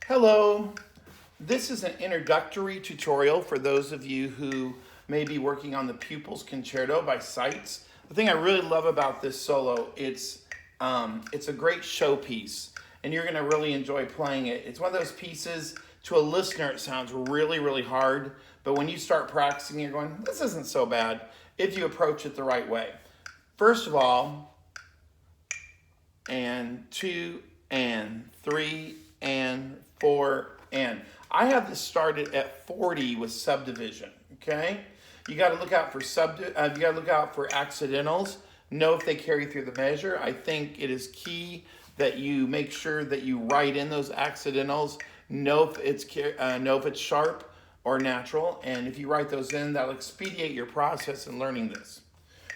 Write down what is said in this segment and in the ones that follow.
Hello, this is an introductory tutorial for those of you who may be working on the Pupil's Concerto by Seitz. The thing I really love about this solo, it's a great showpiece and you're gonna really enjoy playing it. It's one of those pieces, to a listener it sounds really, really hard, but when you start practicing you're going, this isn't so bad if you approach it the right way. First of all, and 2 and 3 and 4 and. I have this started at 40 with subdivision, okay? You gotta look out for accidentals. Know if they carry through the measure. I think it is key that you make sure that you write in those accidentals. Know if it's sharp or natural, and if you write those in, that'll expedite your process in learning this.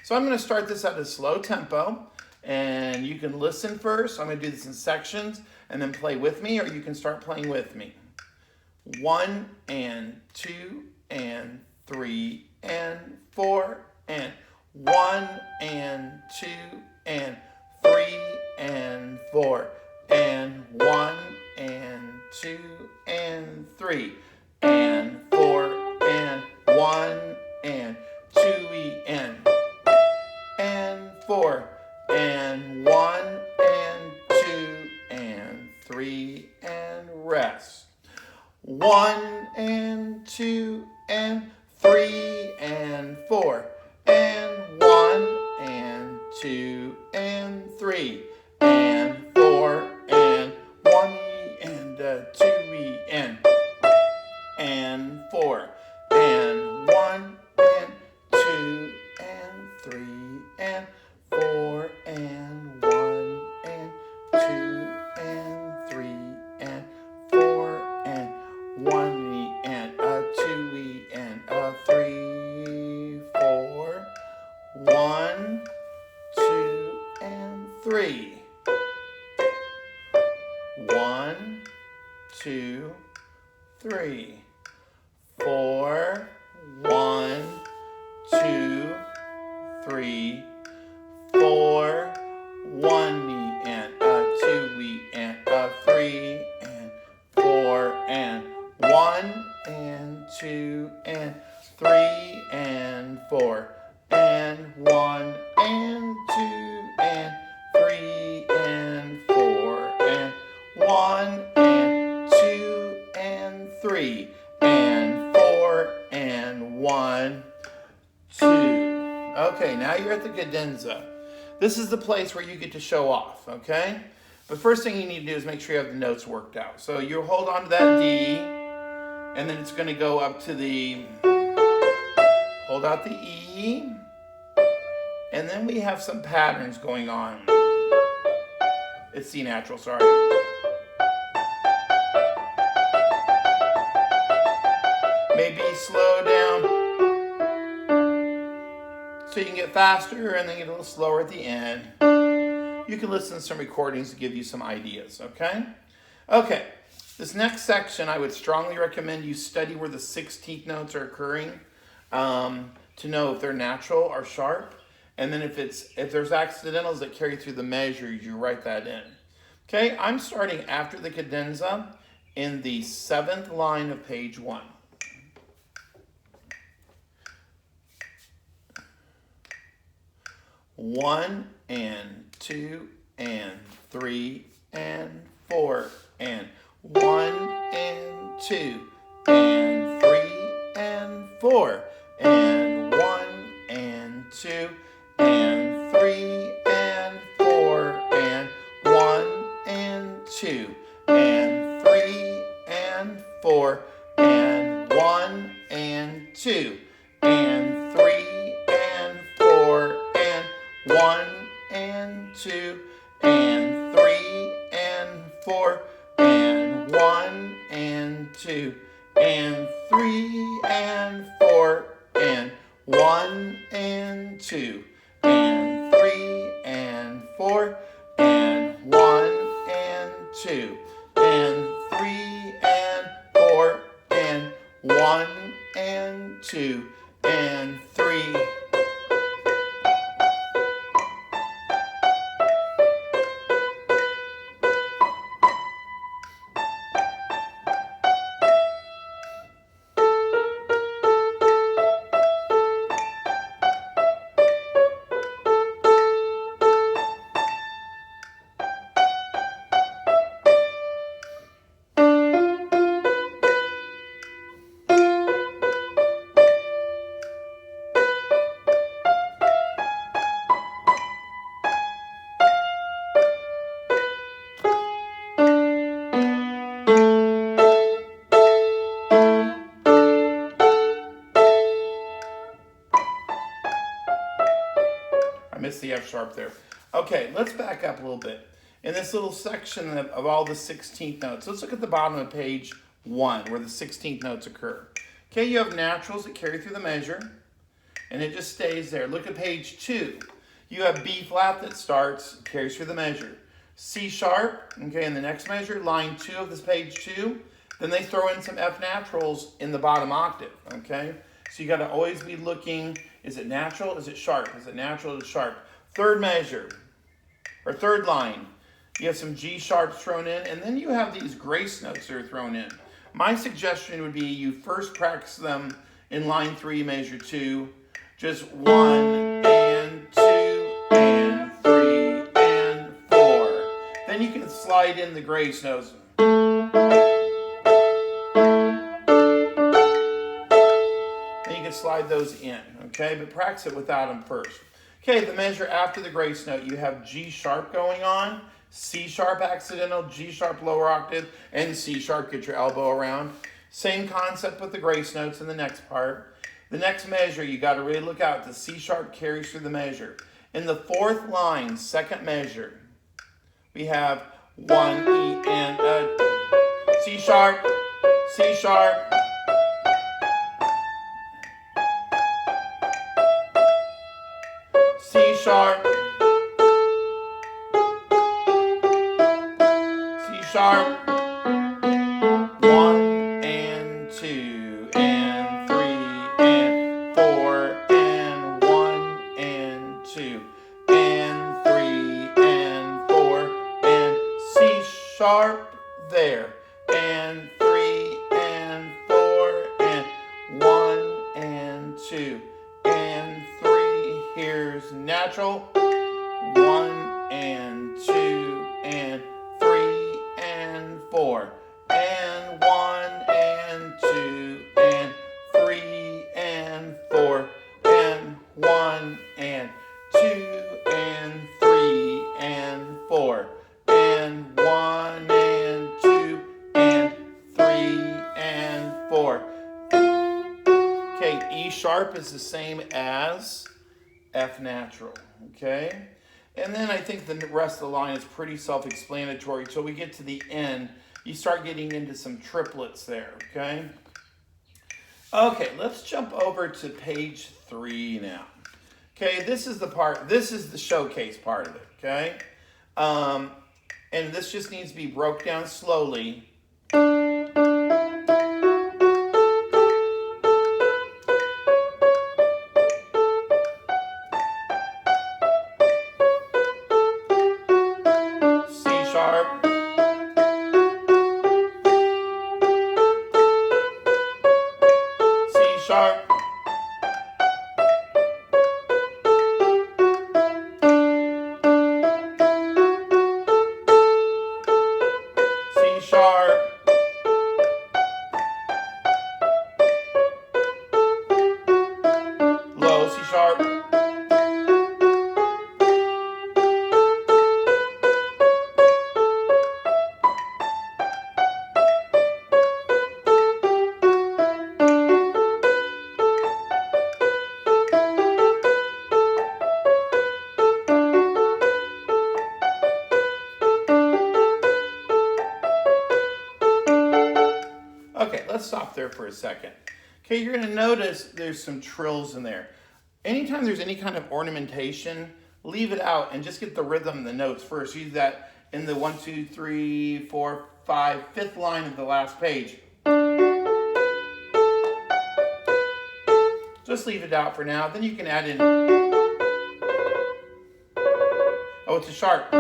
So I'm gonna start this at a slow tempo, and you can listen first. I'm gonna do this in sections and then play with me, or you can start playing with me. 1 and 2 and 3 and 4 and 1 and 2 and 3 and 4 and 1 and 2 and 3 and 4 and 1 and 2 and 4 and 1 and 2 and 3 and rest. 1 and 2 and 3 and 4 and 1 and 2 and 3 and 4 and 1 and 2 and 4 and 1 and 2 and 3 and 4 and 1 and 2 and 3 and 4 and 1 and 2 and 3 4 1 2 and 3 1 2 3 4 1 2 3 4 1 and 2 and 3 and 4 and 1 and 2 and 3 and 4 and 1 and 2 and 3 and 4 and 1 and 2 and 3 and 4 and 1 2. Okay, now you're at the cadenza. This is the place where you get to show off, okay? But first thing you need to do is make sure you have the notes worked out. So you hold on to that D, and then it's going to go up to the, hold out the E, and then we have some patterns going on. It's C natural, sorry. Maybe slow down so you can get faster and then get a little slower at the end. You can listen to some recordings to give you some ideas, okay? Okay, this next section I would strongly recommend you study where the 16th notes are occurring to know if they're natural or sharp. And then if there's accidentals that carry through the measures, you write that in. Okay, I'm starting after the cadenza in the 7th line of page 1. One and 2 and 3 and 4 and 1 and 2 and 3 and 4 and 1 and 2 and 3 and 4 and 1 and 2 and 3 and 4 and 1 and 2 and 3 and 4 and 1 and 2 and 3 and 4 and 1 and 2 and 3 and 4 and 1 and 2 and 3 and 4 and 1 and 2 and 3 and 4 and 1 and 2 and 3. sharp there. Okay, let's back up a little bit. In this little section of all the 16th notes, let's look at the bottom of page 1 where the 16th notes occur. Okay, you have naturals that carry through the measure, and it just stays there. Look at page 2. You have B flat that starts, carries through the measure. C sharp, okay, in the next measure, line 2 of this page 2. Then they throw in some F naturals in the bottom octave, okay? So you got to always be looking, is it natural, is it sharp? Is it natural, is it sharp? Third measure, or third line, you have some G sharps thrown in, and then you have these grace notes that are thrown in. My suggestion would be you first practice them in line 3, measure 2, just 1 and 2 and 3 and 4. Then you can slide in the grace notes. Then you can slide those in, okay? But practice it without them first. Okay, the measure after the grace note, you have G sharp going on, C sharp accidental, G sharp lower octave, and C sharp, get your elbow around. Same concept with the grace notes in the next part. The next measure, you got to really look out. The C sharp carries through the measure. In the fourth line, second measure, we have 1 E and C sharp, C sharp, C sharp, C sharp, 1 and 2 and 3 and 4 and 1 and 2 and 3 and 4 and C sharp there and 3 and 4 and 1 and 2 and 3. Here's natural, 1 and 2 and 3 and 4 and 1 and 2 and 3 and 4 and 1 and 2 and 3 and 4 and 1 and 2 and 3 and 4. Okay, E sharp is the same as F natural, okay? And then I think the rest of the line is pretty self-explanatory. Till we get to the end, you start getting into some triplets there, okay? Okay, let's jump over to page 3 now. Okay, this is the showcase part of it, okay? And this just needs to be broke down slowly. Sharp, C sharp, low C sharp, Okay, let's stop there for a second. Okay, you're going to notice there's some trills in there. Anytime there's any kind of ornamentation, leave it out and just get the rhythm and the notes first. Use that in the 1, 2, 3, 4, 5, 5th line of the last page. Just leave it out for now. Then you can add in, oh, it's a sharp.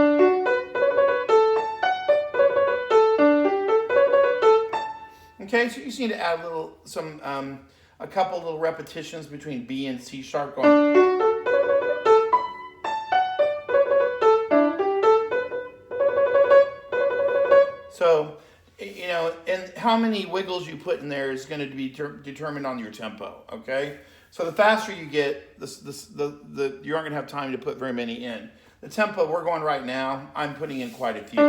Okay, so you just need to add a couple little repetitions between B and C sharp going. So, you know, and how many wiggles you put in there is going to be determined on your tempo, okay? So the faster you get, you aren't going to have time to put very many in. The tempo we're going right now, I'm putting in quite a few.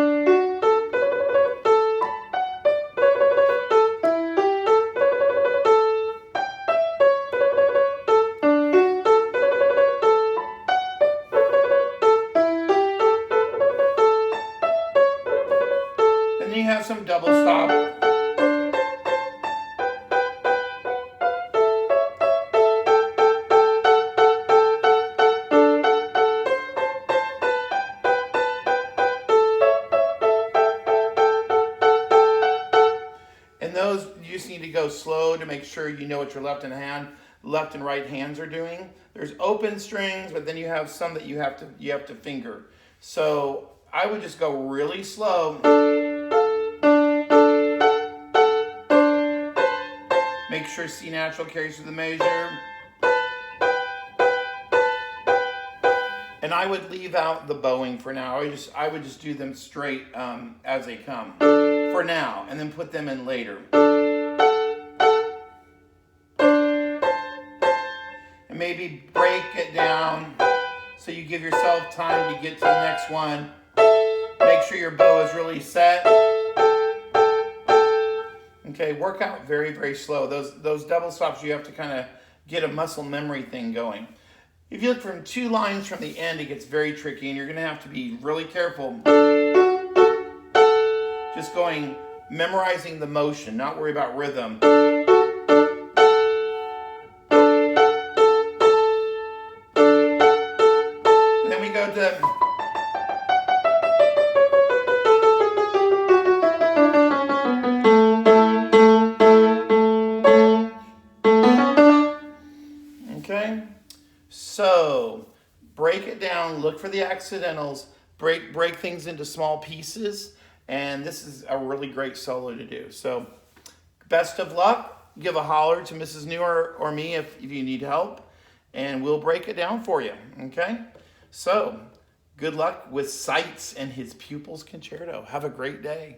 have some double stop. And those, you just need to go slow to make sure you know what your left and right hands are doing. There's open strings, but then you have some that you have to finger. So I would just go really slow. Make sure C natural carries through the measure. And I would leave out the bowing for now. I would just do them straight as they come for now, and then put them in later. And maybe break it down so you give yourself time to get to the next one. Make sure your bow is really set. Okay, work out very, very slow. Those double stops, you have to kind of get a muscle memory thing going. If you look from 2 lines from the end, it gets very tricky, and you're going to have to be really careful. Just memorizing the motion, not worry about rhythm. And then we go to... Okay, so break it down, look for the accidentals, break things into small pieces, and this is a really great solo to do. So best of luck. Give a holler to Mrs. New or me if you need help, and we'll break it down for you, okay? So good luck with Seitz and his Pupil's Concerto. Have a great day.